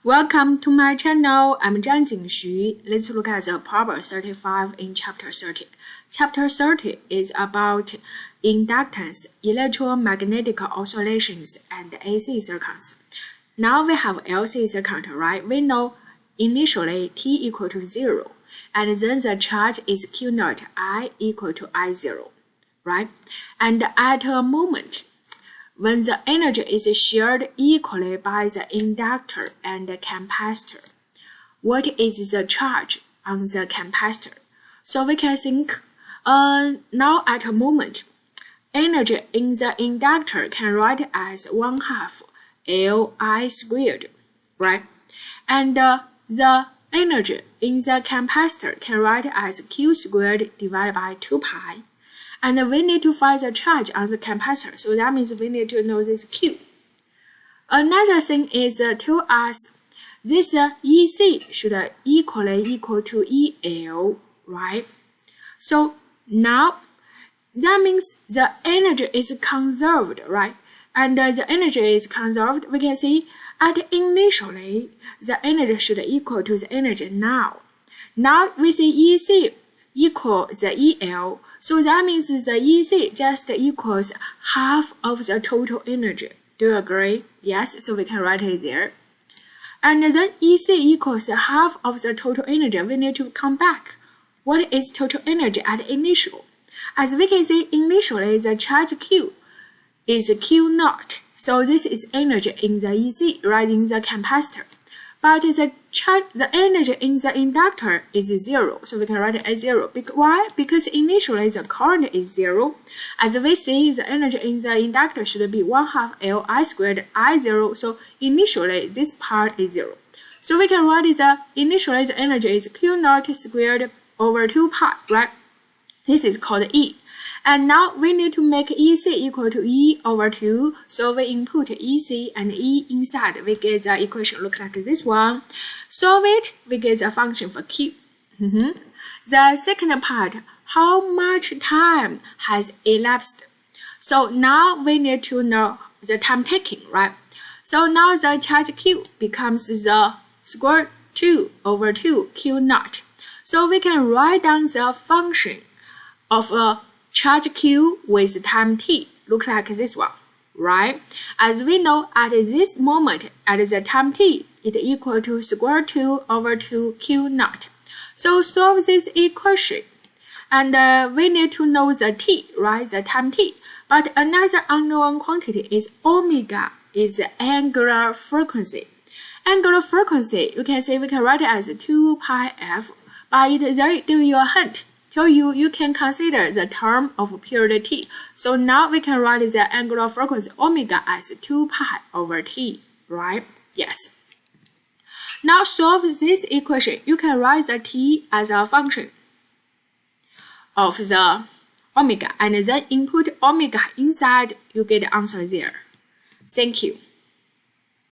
Welcome to my channel. I'm Zhang Jingxu. Let's look at the problem 35 in chapter 30. Chapter 30 is about inductance, electromagnetic oscillations, and AC circuits. Now we have LC circuit, right? We know initially T equal to 0, and then the charge is Q naught, I equal to I0, right? And at a moment, when the energy is shared equally by the inductor and the capacitor, what is the charge on the capacitor? So we can think, now at a moment, energy in the inductor can write as 1/2 Li squared, right? And the energy in the capacitor can write as Q squared divided by 2 pi. And we need to find the charge on the capacitor, so that means we need to know this Q. Another thing is tell us this EC should equal to EL, right? So now that means the energy is conserved, right? And the energy is conserved, we can see at initially the energy should equal to the energy now. Now we see EC equal the EL. So that means the EC just equals half of the total energy. Do you agree? Yes, so we can write it there. And then EC equals half of the total energy. We need to come back. What is total energy at initial? As we can see, initially the charge Q is Q naught. So this is energy in the EC, right, in the capacitor. But the energy in the inductor is 0, so we can write it as 0. Why? Because initially the current is 0. As we see, the energy in the inductor should be 1/2 Li squared I0, so initially this part is 0. So we can write initially the energy is Q naught squared over 2 pi, right? This is called E. And now we need to make EC equal to E over 2, so we input EC and E inside. We get the equation look like this one. Solve it, we get the function for Q. The second part, how much time has elapsed? So now we need to know the time taking, right? So now the charge Q becomes the square 2 over 2 Q naught. So we can write down the function of a charge Q with time t, look like this one, right? As we know, at this moment, at the time t, it equal to square 2 over 2 Q naught. So solve this equation, and we need to know the t, right, the time t. But another unknown quantity is omega, is the angular frequency. Angular frequency, you can say we can write it as 2 pi f, but there give you a hint. Tell you can consider the term of period t. So now we can write the angular frequency omega as 2 pi over t, right? Yes. Now solve this equation. You can write the t as a function of the omega, and then input omega inside, you get the answer there. Thank you.